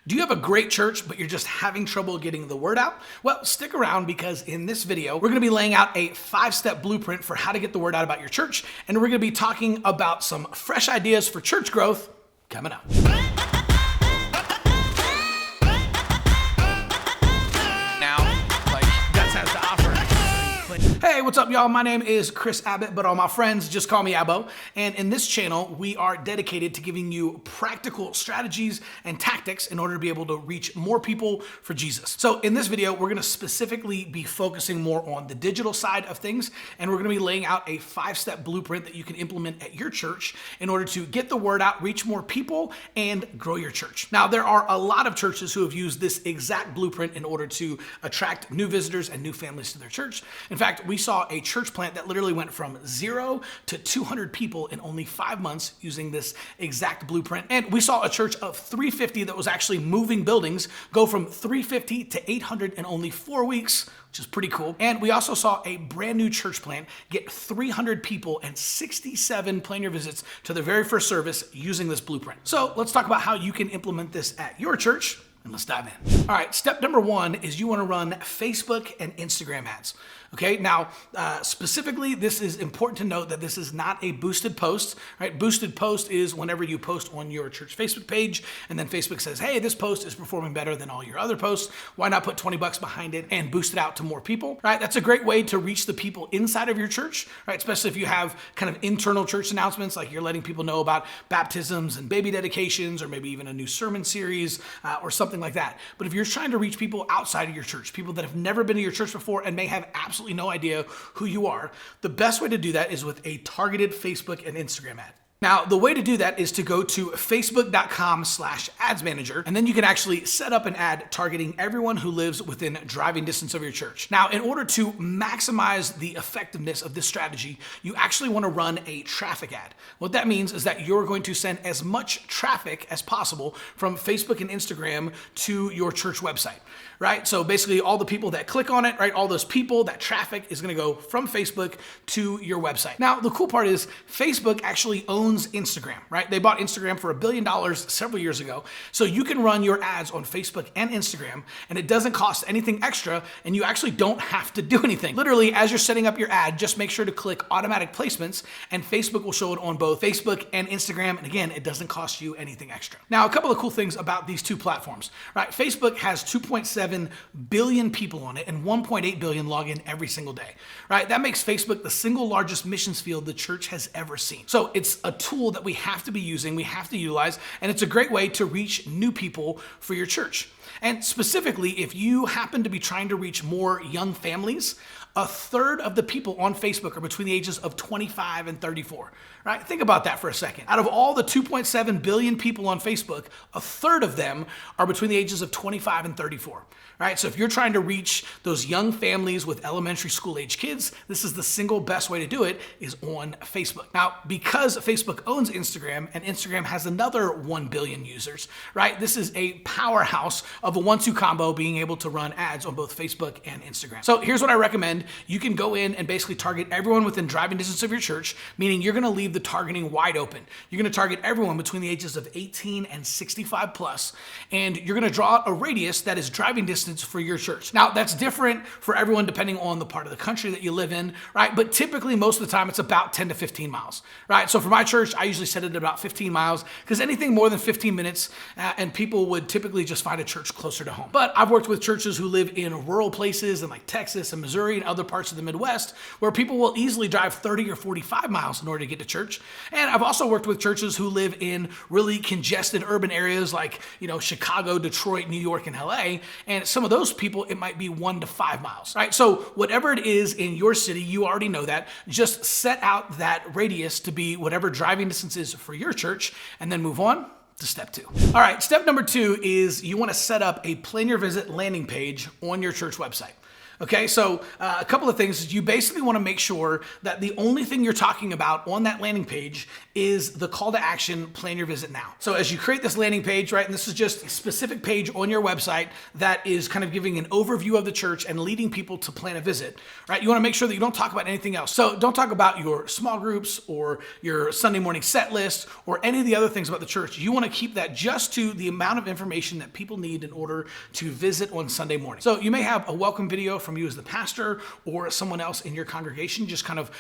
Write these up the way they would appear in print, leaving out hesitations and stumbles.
Do you have a great church, but you're just having trouble getting the word out? Well, stick around because in this video, we're gonna be laying out a 5-step blueprint for how to get the word out about your church. And we're gonna be talking about some fresh ideas for church growth coming up. Hey, what's up, y'all? My name is Chris Abbott, but all my friends just call me Abbo. And in this channel, we are dedicated to giving you practical strategies and tactics in order to be able to reach more people for Jesus. So in this video, we're gonna specifically be focusing more on the digital side of things, and we're gonna be laying out a 5-step blueprint that you can implement at your church in order to get the word out, reach more people, and grow your church. Now, there are a lot of churches who have used this exact blueprint in order to attract new visitors and new families to their church. In fact, we saw a church plant that literally went from 0 to 200 people in only 5 months using this exact blueprint. And we saw a church of 350 that was actually moving buildings go from 350 to 800 in only 4 weeks, which is pretty cool. And we also saw a brand new church plant get 300 people and 67 plan-your visits to their very first service using this blueprint. So let's talk about how you can implement this at your church. And let's dive in. All right, step number 1 is you want to run Facebook and Instagram ads. Okay, now specifically, this is important to note that this is not a boosted post, right? Boosted post is whenever you post on your church Facebook page, and then Facebook says, hey, this post is performing better than all your other posts. Why not put 20 bucks behind it and boost it out to more people, right? That's a great way to reach the people inside of your church, right? Especially if you have kind of internal church announcements, like you're letting people know about baptisms and baby dedications, or maybe even a new sermon series or something like that. But if you're trying to reach people outside of your church, people that have never been to your church before and may have absolutely no idea who you are, the best way to do that is with a targeted Facebook and Instagram ad. Now, the way to do that is to go to facebook.com/ads manager, and then you can actually set up an ad targeting everyone who lives within driving distance of your church. Now, in order to maximize the effectiveness of this strategy, you actually want to run a traffic ad. What that means is that you're going to send as much traffic as possible from Facebook and Instagram to your church website, right? So basically all the people that click on it, right? All those people, that traffic is going to go from Facebook to your website. Now, the cool part is Facebook actually owns Instagram, right? They bought Instagram for $1 billion several years ago. So you can run your ads on Facebook and Instagram, and it doesn't cost anything extra, and you actually don't have to do anything. Literally, as you're setting up your ad, just make sure to click automatic placements, and Facebook will show it on both Facebook and Instagram. And again, it doesn't cost you anything extra. Now, a couple of cool things about these two platforms, right? Facebook has 2.7 billion people on it, and 1.8 billion log in every single day, right? That makes Facebook the single largest missions field the church has ever seen. So it's a tool that we have to be using, we have to utilize, and it's a great way to reach new people for your church. And specifically, if you happen to be trying to reach more young families, 1/3 of the people on Facebook are between the ages of 25 and 34, right? Think about that for a second. Out of all the 2.7 billion people on Facebook, 1/3 of them are between the ages of 25 and 34, right? So if you're trying to reach those young families with elementary school age kids, this is the single best way to do it, is on Facebook. Now, because Facebook owns Instagram and Instagram has another 1 billion users, right? This is a powerhouse of a 1-2 combo, being able to run ads on both Facebook and Instagram. So here's what I recommend. You can go in and basically target everyone within driving distance of your church, meaning you're gonna leave the targeting wide open. You're gonna target everyone between the ages of 18 and 65 plus, and you're gonna draw out a radius that is driving distance for your church. Now, that's different for everyone depending on the part of the country that you live in, right? But typically, most of the time, it's about 10 to 15 miles, right? So for my church, I usually set it at about 15 miles, because anything more than 15 minutes, and people would typically just find a church closer to home. But I've worked with churches who live in rural places in like Texas and Missouri and other parts of the Midwest, where people will easily drive 30 or 45 miles in order to get to church. And I've also worked with churches who live in really congested urban areas like, Chicago, Detroit, New York, and LA. And some of those people, it might be 1 to 5 miles, right? So whatever it is in your city, you already know that. Just set out that radius to be whatever driving distance is for your church, and then move on to step 2. All right, step number 2 is you want to set up a plan your visit landing page on your church website. Okay, so a couple of things is you basically want to make sure that the only thing you're talking about on that landing page is the call to action, plan your visit now. So as you create this landing page, right, and this is just a specific page on your website that is kind of giving an overview of the church and leading people to plan a visit, right? You want to make sure that you don't talk about anything else. So don't talk about your small groups or your Sunday morning set list or any of the other things about the church. You want to keep that just to the amount of information that people need in order to visit on Sunday morning. So you may have a welcome video from you as the pastor or someone else in your congregation, just kind of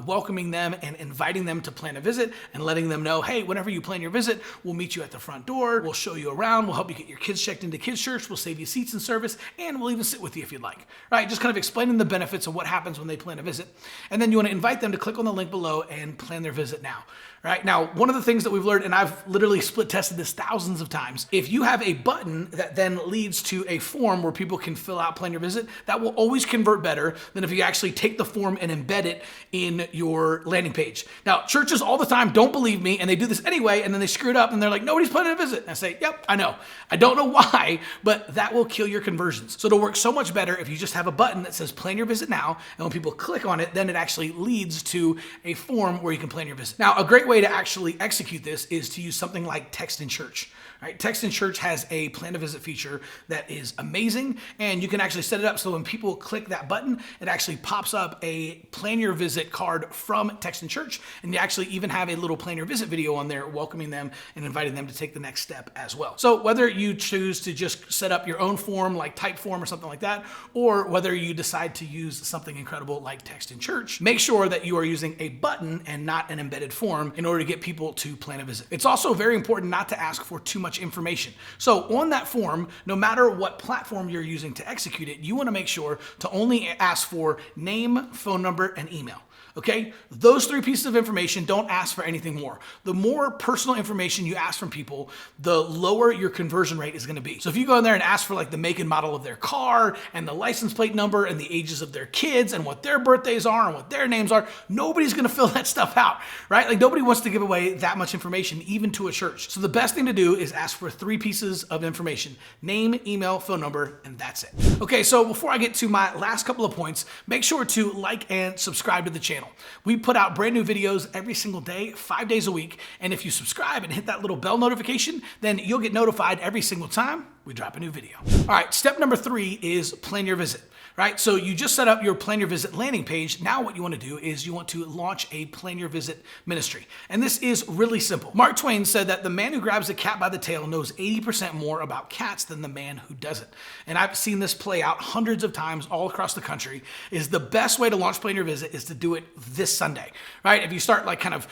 welcoming them and inviting them to plan a visit and letting them know, hey, whenever you plan your visit, we'll meet you at the front door. We'll show you around. We'll help you get your kids checked into kids church. We'll save you seats in service, and we'll even sit with you if you'd like, right? Just kind of explaining the benefits of what happens when they plan a visit. And then you want to invite them to click on the link below and plan their visit now. Right? Now, one of the things that we've learned, and I've literally split tested this thousands of times, if you have a button that then leads to a form where people can fill out plan your visit, that will always convert better than if you actually take the form and embed it in your landing page. Now, churches all the time don't believe me, and they do this anyway, and then they screw it up, and they're like, nobody's planning a visit. And I say, yep, I know. I don't know why, but that will kill your conversions. So it'll work so much better if you just have a button that says plan your visit now, and when people click on it, then it actually leads to a form where you can plan your visit. Now, a great way to actually execute this is to use something like Text in Church. Right? Text in Church has a plan a visit feature that is amazing, and you can actually set it up so when people click that button, it actually pops up a plan your visit card from Text in Church, and you actually even have a little plan your visit video on there welcoming them and inviting them to take the next step as well. So whether you choose to just set up your own form like Typeform or something like that, or whether you decide to use something incredible like Text in Church, make sure that you are using a button and not an embedded form in order to get people to plan a visit. It's also very important not to ask for too much information. So on that form, no matter what platform you're using to execute it, you want to make sure to only ask for name, phone number, and email. Okay? Those three pieces of information, don't ask for anything more. The more personal information you ask from people, the lower your conversion rate is going to be. So if you go in there and ask for like the make and model of their car and the license plate number and the ages of their kids and what their birthdays are and what their names are, nobody's going to fill that stuff out, right? Like nobody wants to give away that much information, even to a church. So the best thing to do is ask for three pieces of information: name, email, phone number, and that's it. Okay, so before I get to my last couple of points, make sure to like and subscribe to the channel. We put out brand new videos every single day, 5 days a week. And if you subscribe and hit that little bell notification, then you'll get notified every single time we drop a new video. All right, step number 3 is plan your visit. Right? So you just set up your plan your visit landing page. Now what you want to do is you want to launch a plan your visit ministry. And this is really simple. Mark Twain said that the man who grabs a cat by the tail knows 80% more about cats than the man who doesn't. And I've seen this play out hundreds of times all across the country. Is the best way to launch plan your visit is to do it this Sunday, right? If you start like kind of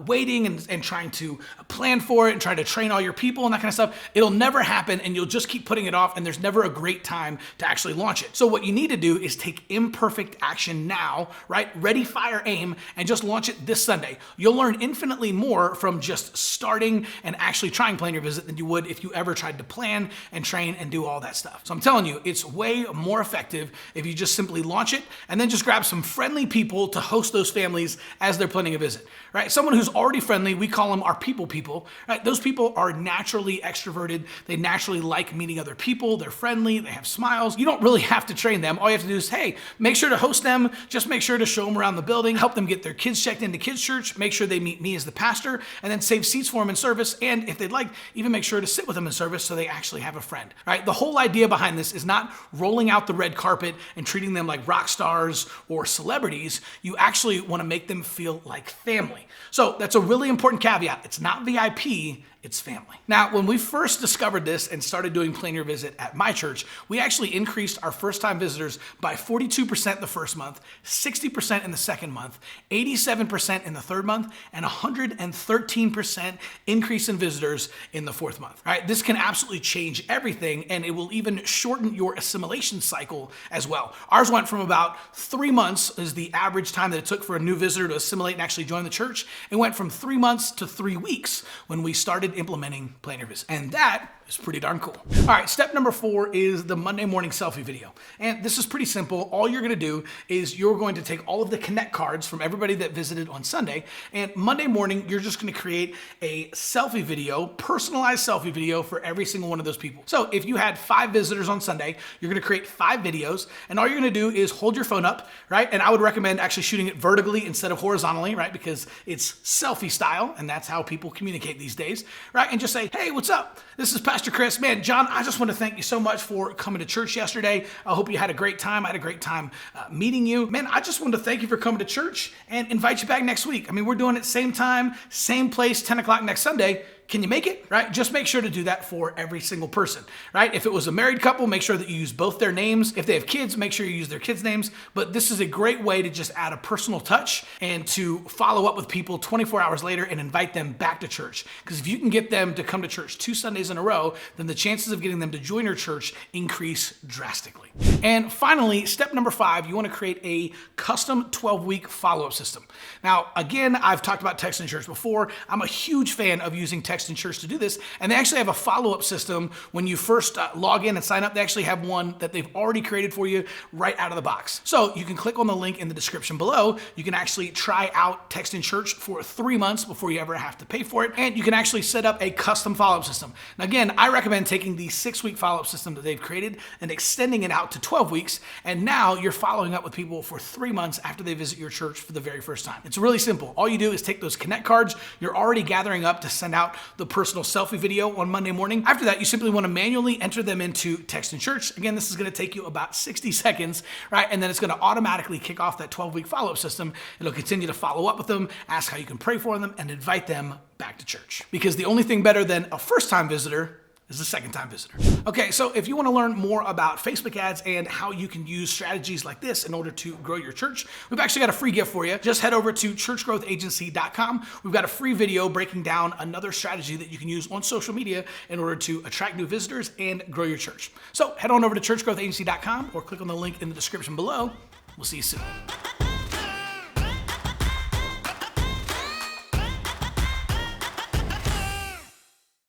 waiting and trying to plan for it and try to train all your people and that kind of stuff, it'll never happen, and you'll just keep putting it off, and there's never a great time to actually launch it. So what you need to do is take imperfect action now, right? Ready, fire, aim, and just launch it this Sunday. You'll learn infinitely more from just starting and actually trying plan your visit than you would if you ever tried to plan and train and do all that stuff. So I'm telling you, it's way more effective if you just simply launch it and then just grab some friendly people to host those families as they're planning a visit, right? Someone who's already friendly, we call them our people, right? Those people are naturally extroverted. They naturally like meeting other people. They're friendly. They have smiles. You don't really have to train them. All you have to do is, hey, make sure to host them. Just make sure to show them around the building, help them get their kids checked into kids church, make sure they meet me as the pastor, and then save seats for them in service. And if they'd like, even make sure to sit with them in service so they actually have a friend, right? The whole idea behind this is not rolling out the red carpet and treating them like rock stars or celebrities. You actually want to make them feel like family. So that's a really important caveat. It's not VIP, it's family. Now, when we first discovered this and started doing plan your visit at my church, we actually increased our first-time visitors by 42% the first month, 60% in the second month, 87% in the third month, and 113% increase in visitors in the fourth month. All right, this can absolutely change everything, and it will even shorten your assimilation cycle as well. Ours went from about 3 months is the average time that it took for a new visitor to assimilate and actually join the church. It went from 3 months to 3 weeks when we started implementing plan your visit. And that is pretty darn cool. All right, step number 4 is the Monday morning selfie video. And this is pretty simple. All you're gonna do is you're going to take all of the Connect cards from everybody that visited on Sunday, and Monday morning, you're just gonna create a selfie video, personalized selfie video for every single one of those people. So if you had 5 visitors on Sunday, you're gonna create 5 videos, and all you're gonna do is hold your phone up, right? And I would recommend actually shooting it vertically instead of horizontally, right? Because it's selfie style, and that's how people communicate these days, right? And just say, hey, what's up? This is Pastor Chris. Man, John, I just want to thank you so much for coming to church yesterday. I hope you had a great time. I had a great time meeting you. Man, I just wanted to thank you for coming to church and invite you back next week. I mean, we're doing it same time, same place, 10 o'clock next Sunday. Can you make it, right? Just make sure to do that for every single person, right? If it was a married couple, make sure that you use both their names. If they have kids, make sure you use their kids' names. But this is a great way to just add a personal touch and to follow up with people 24 hours later and invite them back to church. Because if you can get them to come to church 2 Sundays in a row, then the chances of getting them to join your church increase drastically. And finally, step number 5, you want to create a custom 12-week follow-up system. Now, again, I've talked about Text in Church before. I'm a huge fan of using Text in Church to do this, and they actually have a follow-up system when you first log in and sign up. They actually have one that they've already created for you right out of the box. So you can click on the link in the description below. You can actually try out Text in Church for 3 months before you ever have to pay for it, and you can actually set up a custom follow-up system. Now again, I recommend taking the 6-week follow-up system that they've created and extending it out to 12 weeks, and now you're following up with people for 3 months after they visit your church for the very first time. It's really simple. All you do is take those Connect cards you're already gathering up to send out the personal selfie video on Monday morning. After that, you simply want to manually enter them into Text in Church. Again, this is going to take you about 60 seconds, right? And then it's going to automatically kick off that 12-week follow-up system. It'll continue to follow up with them, ask how you can pray for them, and invite them back to church. Because the only thing better than a first-time visitor is a second-time visitor. Okay, so if you want to learn more about Facebook ads and how you can use strategies like this in order to grow your church, we've actually got a free gift for you. Just head over to churchgrowthagency.com. We've got a free video breaking down another strategy that you can use on social media in order to attract new visitors and grow your church. So head on over to churchgrowthagency.com or click on the link in the description below. We'll see you soon.